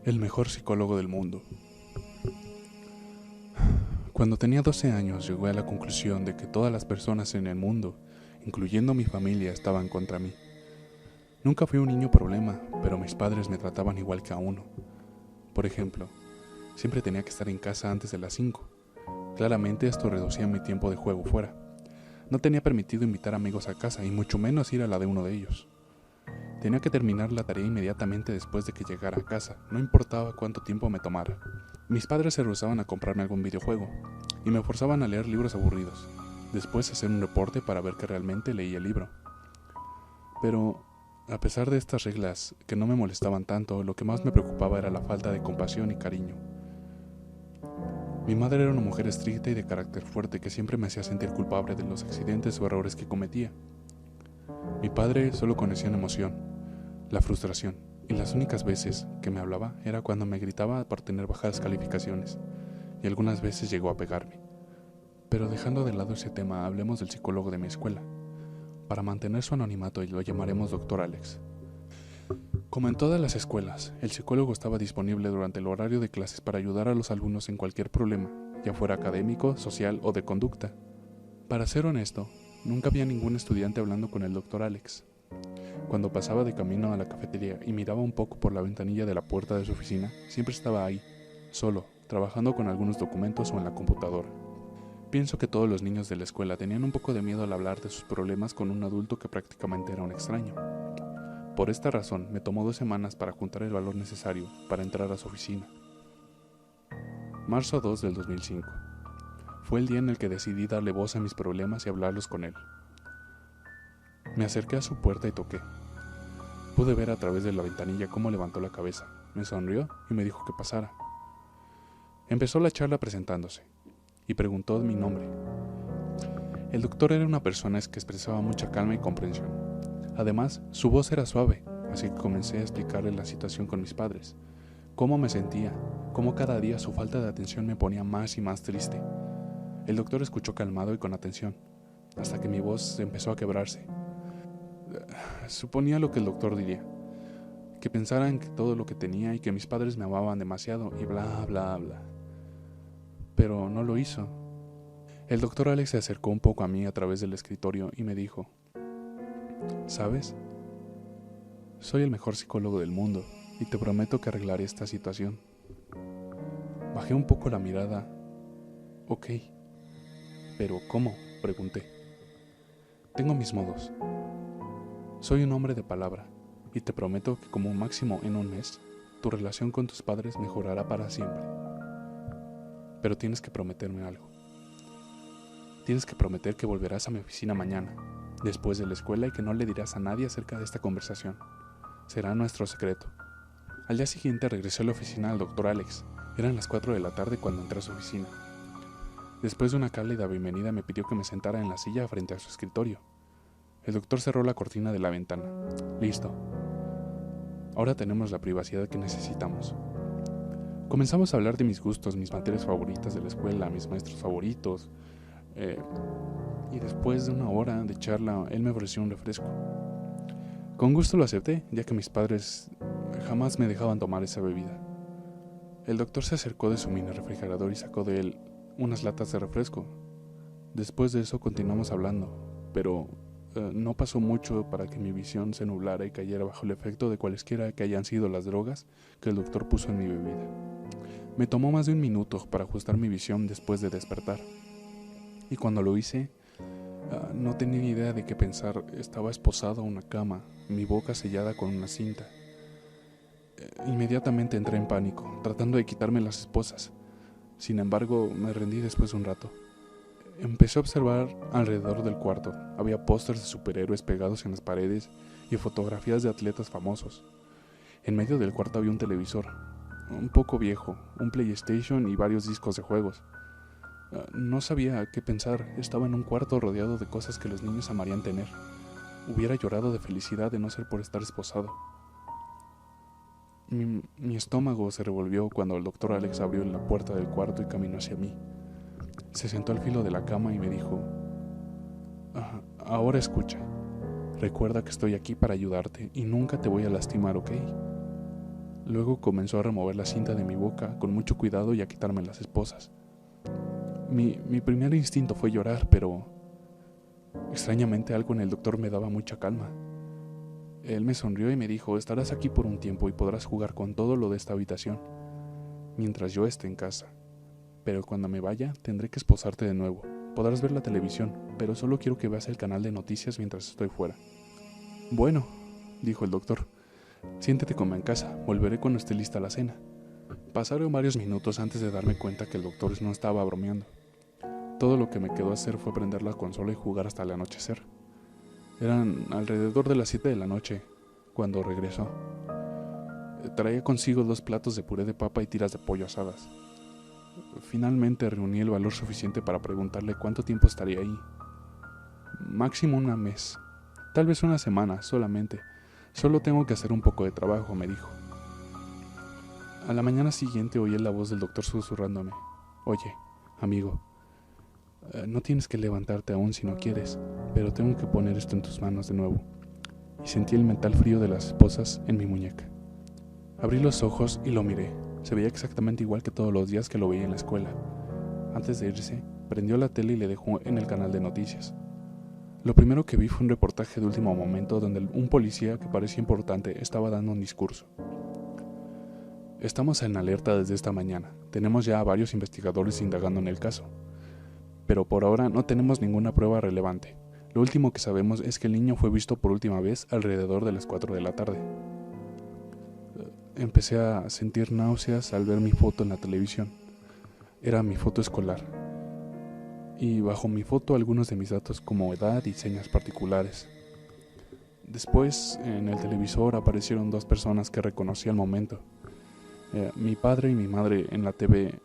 El mejor psicólogo del mundo. Cuando tenía 12 años llegué a la conclusión de que todas las personas en el mundo, incluyendo mi familia, estaban contra mí. Nunca fui un niño problema, pero mis padres me trataban igual que a uno. Por ejemplo, siempre tenía que estar en casa antes de las 5. Claramente esto reducía mi tiempo de juego fuera. No tenía permitido invitar amigos a casa y mucho menos ir a la de uno de ellos. Tenía que terminar la tarea inmediatamente después de que llegara a casa, no importaba cuánto tiempo me tomara. Mis padres se rehusaban a comprarme algún videojuego y me forzaban a leer libros aburridos, después hacer un reporte para ver que realmente leía el libro. Pero, a pesar de estas reglas que no me molestaban tanto, lo que más me preocupaba era la falta de compasión y cariño. Mi madre era una mujer estricta y de carácter fuerte que siempre me hacía sentir culpable de los accidentes o errores que cometía. Mi padre solo conocía una emoción, la frustración, y las únicas veces que me hablaba era cuando me gritaba por tener bajas calificaciones, y algunas veces llegó a pegarme. Pero dejando de lado ese tema, hablemos del psicólogo de mi escuela. Para mantener su anonimato lo llamaremos Dr. Alex. Como en todas las escuelas, el psicólogo estaba disponible durante el horario de clases para ayudar a los alumnos en cualquier problema, ya fuera académico, social o de conducta. Para ser honesto, nunca había ningún estudiante hablando con el Dr. Alex. Cuando pasaba de camino a la cafetería y miraba un poco por la ventanilla de la puerta de su oficina, siempre estaba ahí, solo, trabajando con algunos documentos o en la computadora. Pienso que todos los niños de la escuela tenían un poco de miedo al hablar de sus problemas con un adulto que prácticamente era un extraño. Por esta razón, me tomó 2 semanas para juntar el valor necesario para entrar a su oficina. Marzo 2 del 2005. Fue el día en el que decidí darle voz a mis problemas y hablarlos con él. Me acerqué a su puerta y toqué. Pude ver a través de la ventanilla cómo levantó la cabeza, me sonrió y me dijo que pasara. Empezó la charla presentándose y preguntó mi nombre. El doctor era una persona que expresaba mucha calma y comprensión. Además, su voz era suave, así que comencé a explicarle la situación con mis padres, cómo me sentía, cómo cada día su falta de atención me ponía más y más triste. El doctor escuchó calmado y con atención, hasta que mi voz empezó a quebrarse. Suponía lo que el doctor diría, que pensara en todo lo que tenía y que mis padres me amaban demasiado y bla bla bla. Pero no lo hizo. El doctor Alex se acercó un poco a mí a través del escritorio y me dijo: ¿sabes? Soy el mejor psicólogo del mundo y te prometo que arreglaré esta situación. Bajé un poco la mirada. Ok. ¿Pero cómo?, pregunté. Tengo mis modos. Soy un hombre de palabra y te prometo que como máximo en un mes, tu relación con tus padres mejorará para siempre. Pero tienes que prometerme algo. Tienes que prometer que volverás a mi oficina mañana, después de la escuela, y que no le dirás a nadie acerca de esta conversación. Será nuestro secreto. Al día siguiente regresé a la oficina al Dr. Alex. Eran las 4 de la tarde cuando entré a su oficina. Después de una cálida bienvenida me pidió que me sentara en la silla frente a su escritorio. El doctor cerró la cortina de la ventana. Listo. Ahora tenemos la privacidad que necesitamos. Comenzamos a hablar de mis gustos, mis materias favoritas de la escuela, mis maestros favoritos. Y después de una hora de charla, él me ofreció un refresco. Con gusto lo acepté, ya que mis padres jamás me dejaban tomar esa bebida. El doctor se acercó de su mini refrigerador y sacó de él unas latas de refresco. Después de eso continuamos hablando, pero no pasó mucho para que mi visión se nublara y cayera bajo el efecto de cualesquiera que hayan sido las drogas que el doctor puso en mi bebida. Me tomó más de 1 minuto para ajustar mi visión después de despertar. Y cuando lo hice, no tenía ni idea de qué pensar. Estaba esposado a una cama, mi boca sellada con una cinta. Inmediatamente entré en pánico, tratando de quitarme las esposas. Sin embargo, me rendí después de un rato. Empecé a observar alrededor del cuarto. Había pósters de superhéroes pegados en las paredes y fotografías de atletas famosos. En medio del cuarto había un televisor, un poco viejo, un PlayStation y varios discos de juegos. No sabía qué pensar. Estaba en un cuarto rodeado de cosas que los niños amarían tener. Hubiera llorado de felicidad de no ser por estar esposado. Mi estómago se revolvió cuando el doctor Alex abrió la puerta del cuarto y caminó hacia mí. Se sentó al filo de la cama y me dijo: ahora escucha. Recuerda que estoy aquí para ayudarte y nunca te voy a lastimar, ¿ok? Luego comenzó a remover la cinta de mi boca con mucho cuidado y a quitarme las esposas. Mi primer instinto fue llorar, pero extrañamente algo en el doctor me daba mucha calma. Él me sonrió y me dijo: estarás aquí por un tiempo y podrás jugar con todo lo de esta habitación, mientras yo esté en casa. Pero cuando me vaya, tendré que esposarte de nuevo. Podrás ver la televisión, pero solo quiero que veas el canal de noticias mientras estoy fuera. Bueno, dijo el doctor, siéntate como en casa, volveré cuando esté lista la cena. Pasaron varios minutos antes de darme cuenta que el doctor no estaba bromeando. Todo lo que me quedó hacer fue prender la consola y jugar hasta el anochecer. Eran alrededor de las 7 de la noche cuando regresó. Traía consigo 2 platos de puré de papa y tiras de pollo asadas. Finalmente reuní el valor suficiente para preguntarle cuánto tiempo estaría ahí. Máximo un mes, tal vez una semana solamente. Solo tengo que hacer un poco de trabajo, me dijo. A la mañana siguiente oí la voz del doctor susurrándome: oye, amigo, no tienes que levantarte aún si no quieres, pero tengo que poner esto en tus manos de nuevo. Y sentí el metal frío de las esposas en mi muñeca. Abrí los ojos y lo miré. Se veía exactamente igual que todos los días que lo veía en la escuela. Antes de irse, prendió la tele y le dejó en el canal de noticias. Lo primero que vi fue un reportaje de último momento donde un policía que parecía importante estaba dando un discurso. Estamos en alerta desde esta mañana. Tenemos ya a varios investigadores indagando en el caso. Pero por ahora no tenemos ninguna prueba relevante. Lo último que sabemos es que el niño fue visto por última vez alrededor de las 4 de la tarde. Empecé a sentir náuseas al ver mi foto en la televisión. Era mi foto escolar. Y bajo mi foto algunos de mis datos como edad y señas particulares. Después, en el televisor aparecieron 2 personas que reconocí al momento. Mi padre y mi madre en la TV.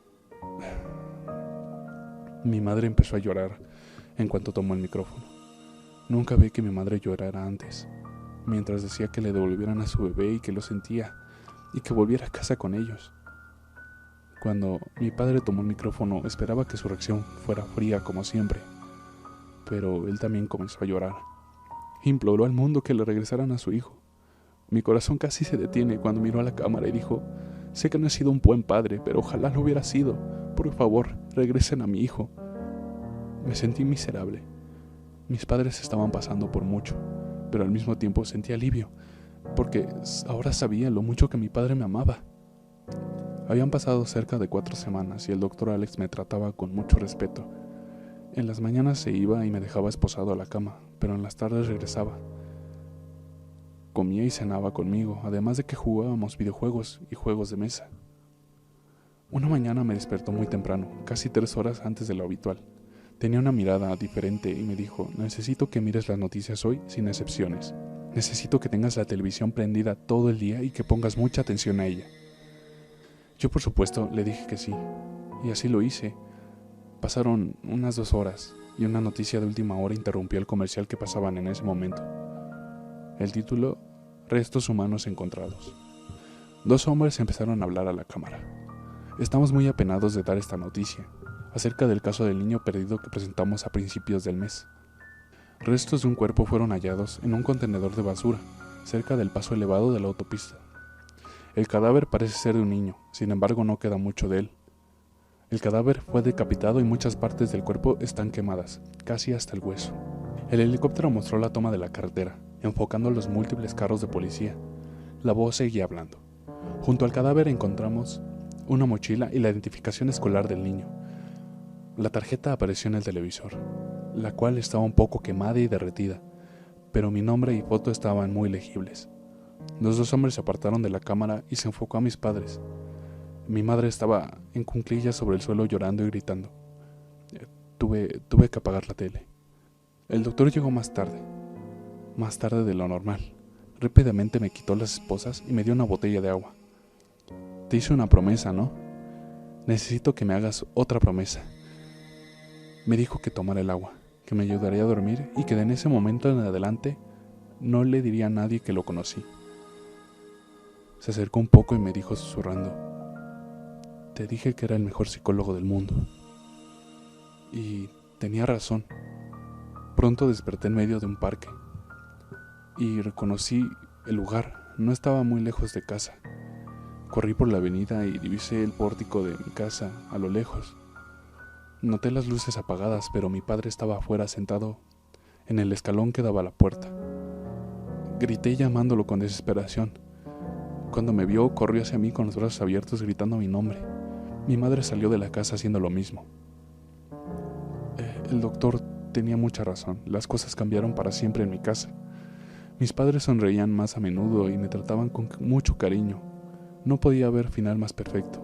Mi madre empezó a llorar en cuanto tomó el micrófono. Nunca vi que mi madre llorara antes, mientras decía que le devolvieran a su bebé y que lo sentía, y que volviera a casa con ellos. Cuando mi padre tomó el micrófono, esperaba que su reacción fuera fría como siempre, pero él también comenzó a llorar. Imploró al mundo que le regresaran a su hijo. Mi corazón casi se detiene cuando miró a la cámara y dijo: sé que no he sido un buen padre, pero ojalá lo hubiera sido. Por favor, regresen a mi hijo. Me sentí miserable. Mis padres estaban pasando por mucho, pero al mismo tiempo sentí alivio, porque ahora sabía lo mucho que mi padre me amaba. Habían pasado cerca de 4 semanas y el doctor Alex me trataba con mucho respeto. En las mañanas se iba y me dejaba esposado a la cama, pero en las tardes regresaba. Comía y cenaba conmigo, además de que jugábamos videojuegos y juegos de mesa. Una mañana me despertó muy temprano, casi 3 horas antes de lo habitual. Tenía una mirada diferente y me dijo: necesito que mires las noticias hoy sin excepciones. Necesito que tengas la televisión prendida todo el día y que pongas mucha atención a ella. Yo, por supuesto, le dije que sí, y así lo hice. Pasaron unas 2 horas y una noticia de última hora interrumpió el comercial que pasaban en ese momento. El título: restos humanos encontrados. 2 hombres empezaron a hablar a la cámara. Estamos muy apenados de dar esta noticia, acerca del caso del niño perdido que presentamos a principios del mes. Restos de un cuerpo fueron hallados en un contenedor de basura, cerca del paso elevado de la autopista. El cadáver parece ser de un niño, sin embargo no queda mucho de él. El cadáver fue decapitado y muchas partes del cuerpo están quemadas, casi hasta el hueso. El helicóptero mostró la toma de la carretera, enfocando los múltiples carros de policía. La voz seguía hablando. Junto al cadáver encontramos una mochila y la identificación escolar del niño. La tarjeta apareció en el televisor, la cual estaba un poco quemada y derretida, pero mi nombre y foto estaban muy legibles. Los 2 hombres se apartaron de la cámara y se enfocó a mis padres. Mi madre estaba en cuclillas sobre el suelo llorando y gritando. Tuve que apagar la tele. El doctor llegó más tarde de lo normal. Rápidamente me quitó las esposas y me dio una botella de agua. Te hice una promesa, ¿no? Necesito que me hagas otra promesa. Me dijo que tomara el agua, que me ayudaría a dormir y que de en ese momento en adelante no le diría a nadie que lo conocí. Se acercó un poco y me dijo susurrando: te dije que era el mejor psicólogo del mundo. Y tenía razón. Pronto desperté en medio de un parque y reconocí el lugar. No estaba muy lejos de casa. Corrí por la avenida y divisé el pórtico de mi casa a lo lejos. Noté las luces apagadas, pero mi padre estaba afuera sentado en el escalón que daba a la puerta. Grité llamándolo con desesperación. Cuando me vio, corrió hacia mí con los brazos abiertos gritando mi nombre. Mi madre salió de la casa haciendo lo mismo. El doctor tenía mucha razón. Las cosas cambiaron para siempre en mi casa. Mis padres sonreían más a menudo y me trataban con mucho cariño. No podía haber final más perfecto.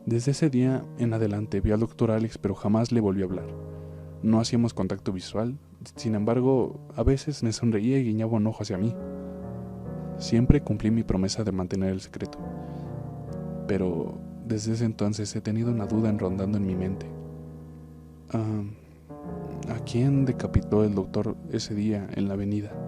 Desde ese día en adelante vi al doctor Alex, pero jamás le volví a hablar. No hacíamos contacto visual, sin embargo, a veces me sonreía y guiñaba un ojo hacia mí. Siempre cumplí mi promesa de mantener el secreto. Pero desde ese entonces he tenido una duda rondando en mi mente. ¿A quién decapitó el doctor ese día en la avenida?